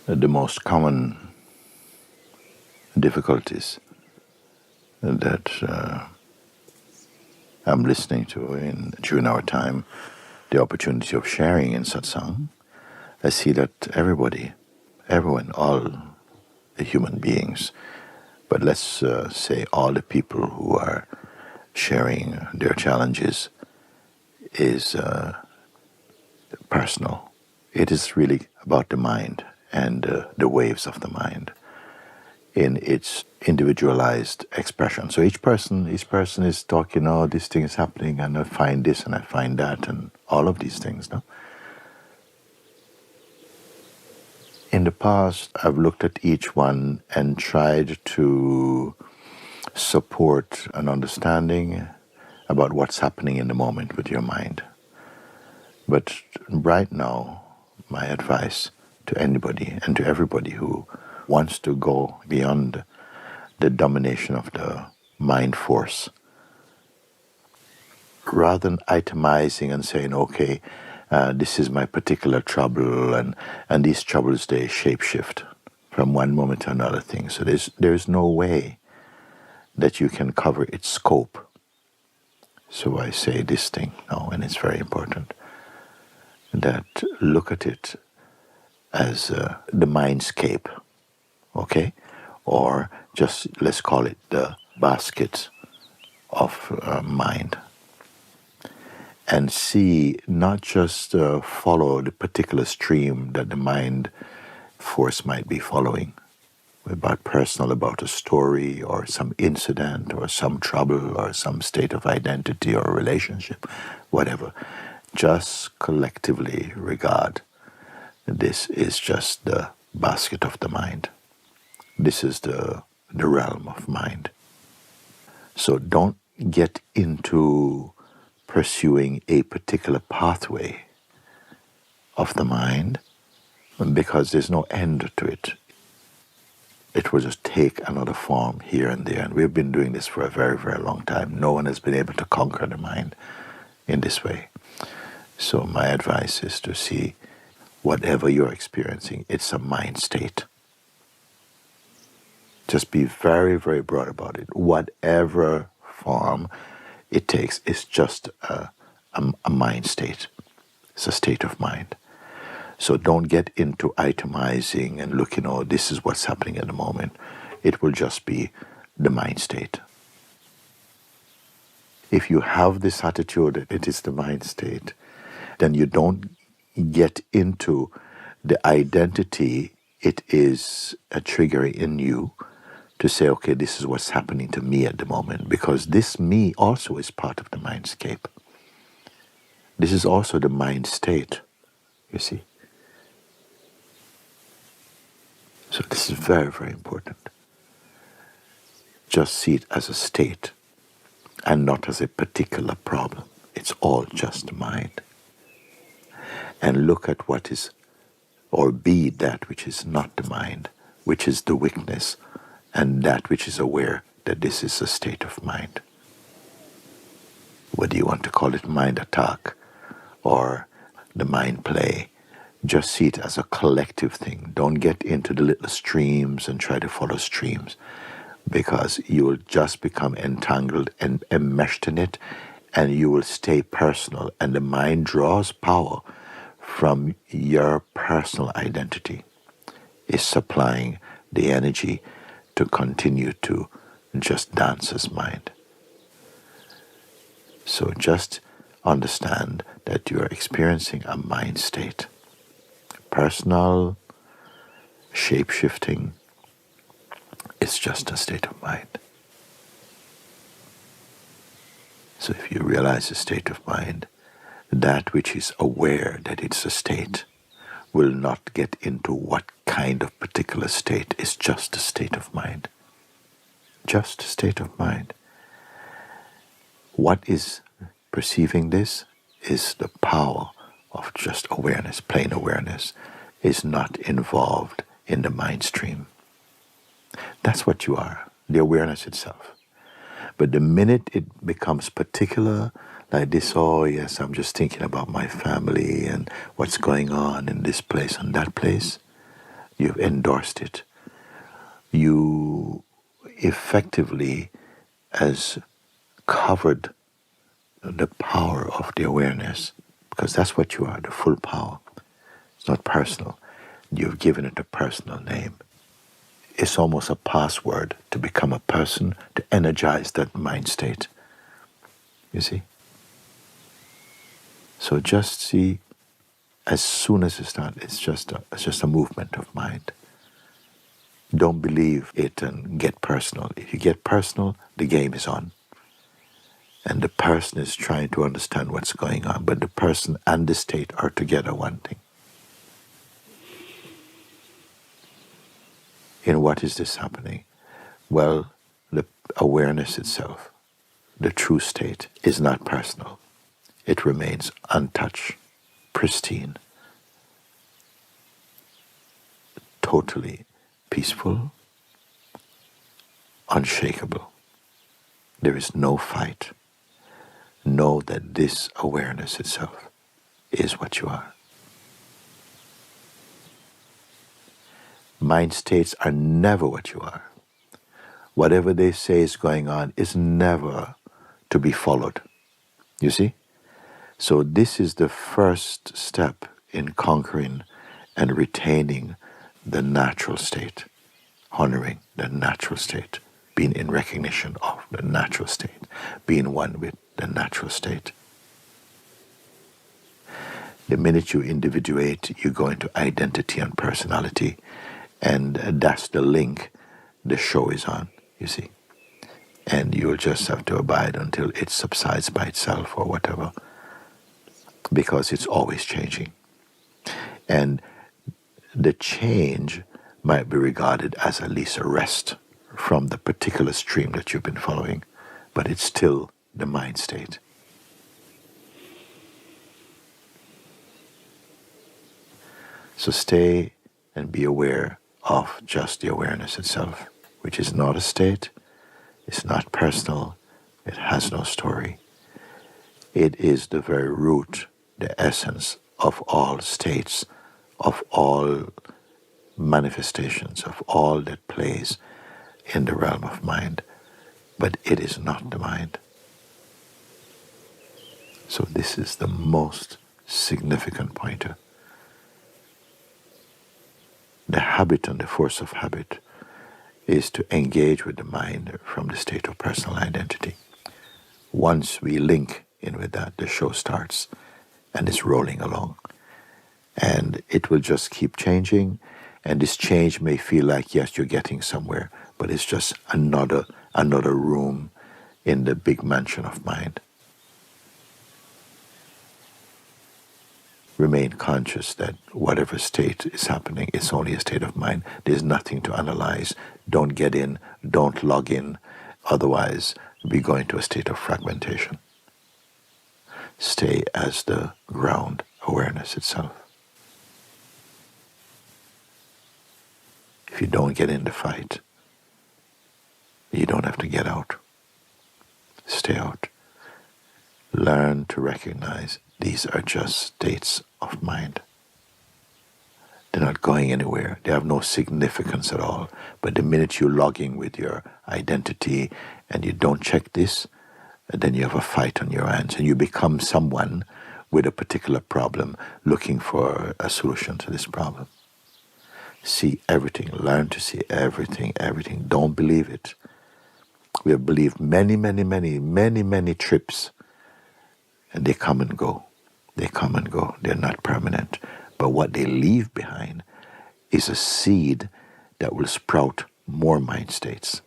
the most common difficulties that I'm listening to during our time, the opportunity of sharing in satsang, I see that everyone, all the human beings, but let's say all the people who are sharing their challenges is personal. It is really about the mind and the waves of the mind in its individualized expression. So each person is talking, oh, this thing is happening, and I find this and I find that, and all of these things. No? In the past, I've looked at each one and tried to support an understanding about what's happening in the moment with your mind. But right now, my advice to anybody and to everybody who wants to go beyond the domination of the mind force, rather than itemizing and saying, okay, this is my particular trouble, and these troubles, they shapeshift from one moment to another thing. So there's no way that you can cover its scope. So I say this thing now, and it's very important, that look at it as the mindscape, okay? Or just let's call it the basket of mind. And see, not just follow the particular stream that the mind force might be following, about a story or some incident or some trouble or some state of identity or relationship, whatever. Just collectively regard this is just the basket of the mind. This is the realm of mind. So don't get into pursuing a particular pathway of the mind because there's no end to it. It will just take another form here and there. And we've been doing this for a very, very long time. No one has been able to conquer the mind in this way. So my advice is to see whatever you're experiencing, it's a mind state. Just be very, very broad about it. Whatever form it takes, it's just a mind state. It's a state of mind. So don't get into itemizing and looking, oh, this is what's happening at the moment. It will just be the mind state. If you have this attitude that it is the mind state, then you don't get into the identity it is a trigger in you to say, okay, this is what's happening to me at the moment, because this me also is part of the mindscape. This is also the mind state, you see. So this is very, very important. Just see it as a state and not as a particular problem. It's all just mind. And look at what is, or be that which is not the mind, which is the weakness, and that which is aware that this is a state of mind. Whether you want to call it mind attack or the mind play, just see it as a collective thing. Don't get into the little streams and try to follow streams, because you will just become entangled and enmeshed in it, and you will stay personal, and the mind draws power from your personal identity. It's supplying the energy to continue to just dance as mind. So just understand that you are experiencing a mind state. Personal, shape-shifting, it's just a state of mind. So if you realize a state of mind, that which is aware that it's a state will not get into what kind of particular state. It's just a state of mind. Just a state of mind. What is perceiving this is the power of just awareness. Plain awareness is not involved in the mind stream. That's what you are, the awareness itself. But the minute it becomes particular, like this, oh yes, I'm just thinking about my family and what's going on in this place and that place, You've endorsed it. You effectively has covered the power of the awareness, because that's what you are, the full power. It's not personal. You've given it a personal name. It's almost a password to become a person, to energize that mind state. You see? So just see, as soon as you start, it's just a movement of mind. Don't believe it and get personal. If you get personal, the game is on. And the person is trying to understand what's going on, but the person and the state are together one thing. In what is this happening? Well, the awareness itself, the true state, is not personal. It remains untouched, pristine, totally peaceful, unshakable. There is no fight. Know that this awareness itself is what you are. Mind states are never what you are. Whatever they say is going on is never to be followed. You see? So this is the first step in conquering and retaining the natural state, honoring the natural state, being in recognition of the natural state, being one with the natural state. The minute you individuate, you go into identity and personality, and that's the link the show is on, you see. And you'll just have to abide until it subsides by itself or whatever, because it's always changing. And the change might be regarded as at least a rest from the particular stream that you've been following, but it's still the mind state. So stay and be aware of just the awareness itself, which is not a state, it's not personal, it has no story. It is the very root, the essence of all states, of all manifestations, of all that plays in the realm of mind. But it is not the mind. So this is the most significant pointer. The habit and the force of habit is to engage with the mind from the state of personal identity. Once we link in with that, the show starts and it's rolling along. And it will just keep changing, and this change may feel like, yes, you're getting somewhere, but it's just another room in the big mansion of mind. Remain conscious that whatever state is happening, it's only a state of mind. There's nothing to analyze. Don't get in, don't log in, otherwise we go into a state of fragmentation. Stay as the ground awareness itself. If you don't get in the fight, you don't have to get out. Stay out. Learn to recognize these are just states of mind. They're not going anywhere. They have no significance at all. But the minute you log in with your identity and you don't check this, then you have a fight on your hands and you become someone with a particular problem looking for a solution to this problem. See everything. Learn to see everything. Don't believe it. We have believed many trips, and they come and go. They're not permanent. But what they leave behind is a seed that will sprout more mind states.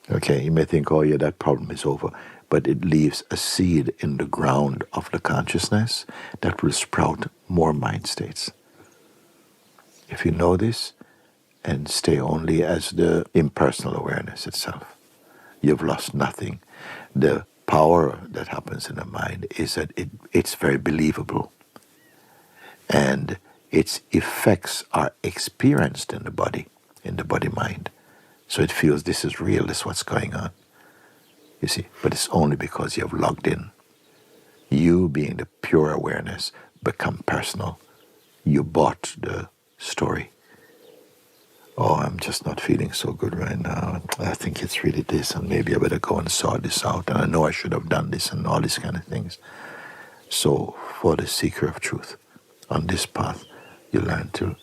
Okay, you may think, oh yeah, that problem is over. But it leaves a seed in the ground of the consciousness that will sprout more mind states. If you know this and stay only as the impersonal awareness itself, you've lost nothing. The power that happens in the mind is that it's very believable. And its effects are experienced in the body-mind. So it feels this is real, this is what's going on. You see, but it's only because you have logged in. You, being the pure awareness, become personal. You bought the story. Oh, I'm just not feeling so good right now. I think it's really this, and maybe I better go and sort this out. And I know I should have done this, and all these kind of things. So, for the seeker of truth, on this path, you learn to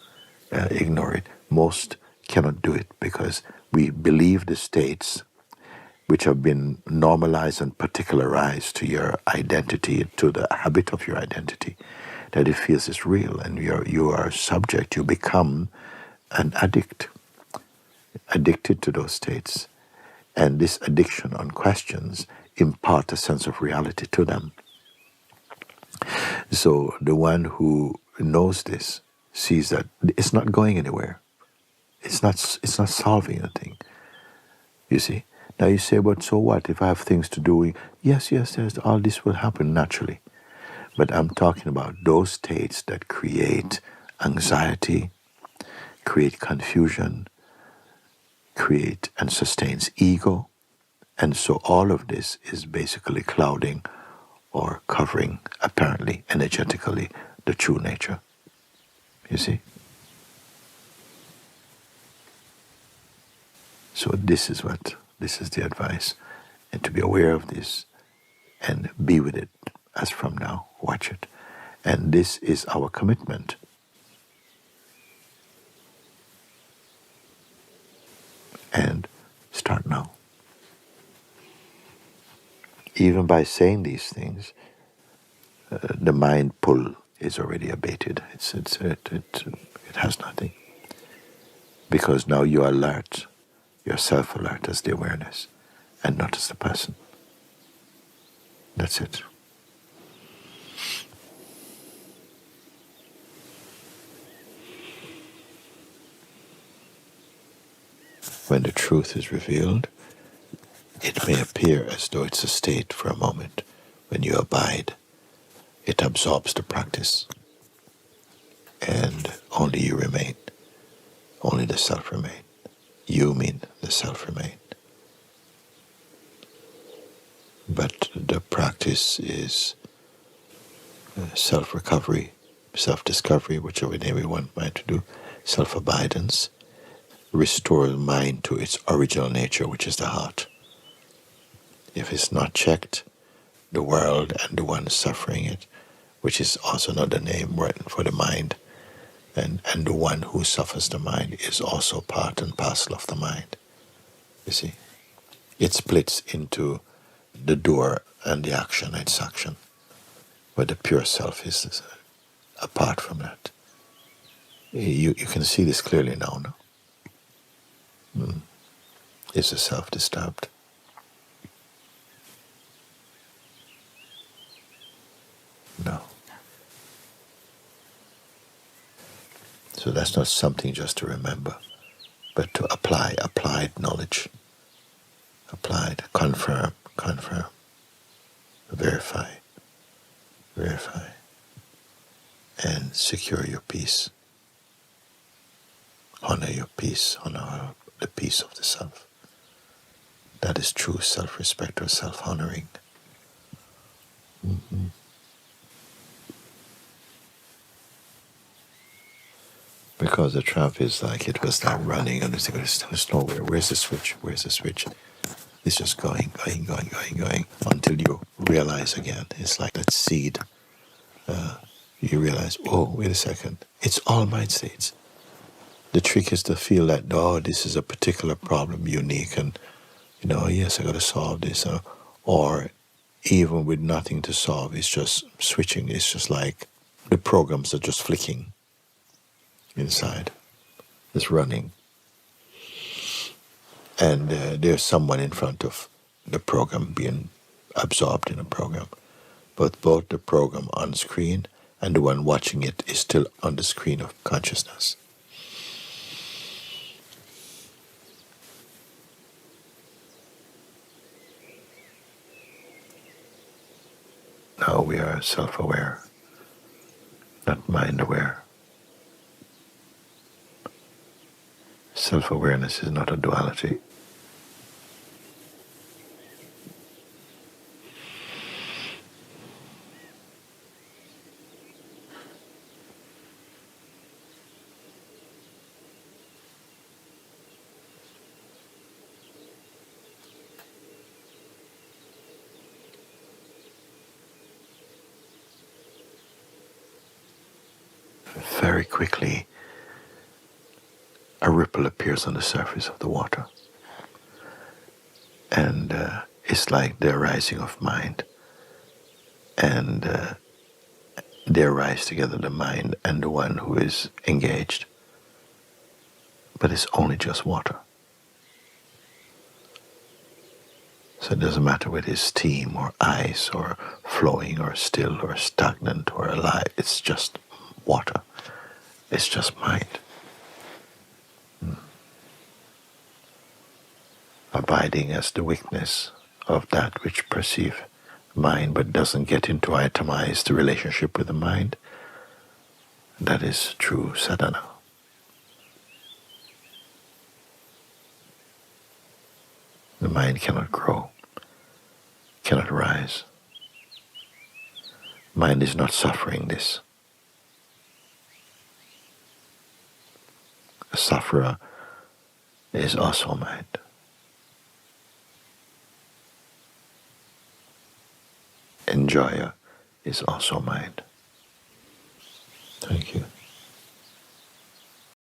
ignore it. Most cannot do it because we believe the states which have been normalized and particularized to your identity, to the habit of your identity, that it feels is real, and you are subject. You become an addicted to those states, and this addiction on questions impart a sense of reality to them. So the one who knows this sees that it's not going anywhere. It's not solving anything. You see. Now you say, but so what? If I have things to do, yes, all this will happen naturally. But I'm talking about those states that create anxiety, create confusion, create and sustains ego. And so all of this is basically clouding or covering, apparently, energetically, the true nature. You see? So this is the advice. And to be aware of this and be with it as from now. Watch it. And this is our commitment. And start now. Even by saying these things, the mind pull is already abated. It has nothing. Because now you are alert. You're self-alert as the awareness and not as the person. That's it. When the truth is revealed, it may appear as though it's a state for a moment. When you abide, it absorbs the practice. And only you remain. Only the self remain. You mean the self remain. But the practice is self-recovery, self-discovery, whichever name we want mind to do, self-abidance, restore the mind to its original nature, which is the heart. If it's not checked, the world and the one suffering it, which is also another name for the mind, and the one who suffers the mind is also part and parcel of the mind. You see? It splits into the doer and the action, its action. But the pure self is apart from that. You can see this clearly now, no? Is the self disturbed? No. So that's not something just to remember, but to applied knowledge. Applied, confirm, verify, and secure your peace. Honor your peace, honor the peace of the self. That is true self-respect or self-honoring. Mm-hmm. Because the trap is like it was now running and there's nowhere. Where's the switch? It's just going until you realize again. It's like that seed. You realize, oh, wait a second. It's all mind states. The trick is to feel that, oh, this is a particular problem, unique, and, yes, I got to solve this. Or even with nothing to solve, it's just switching. It's just like the programs are just flicking inside. It's running. And there's someone in front of the program being absorbed in a program. But both the program on screen and the one watching it is still on the screen of consciousness. Now we are self-aware, not mind-aware. Self-awareness is not a duality. quickly a ripple appears on the surface of the water. And it's like the arising of mind. And they arise together, the mind and the one who is engaged. But it's only just water. So it doesn't matter whether it's steam or ice or flowing or still or stagnant or alive. It's just water. It's just mind. Abiding as the weakness of that which perceives mind but doesn't get into itemized relationship with the mind. That is true sadhana. The mind cannot grow, cannot rise. Mind is not suffering this. A sufferer is also mind. Enjoyer is also mind. Thank you.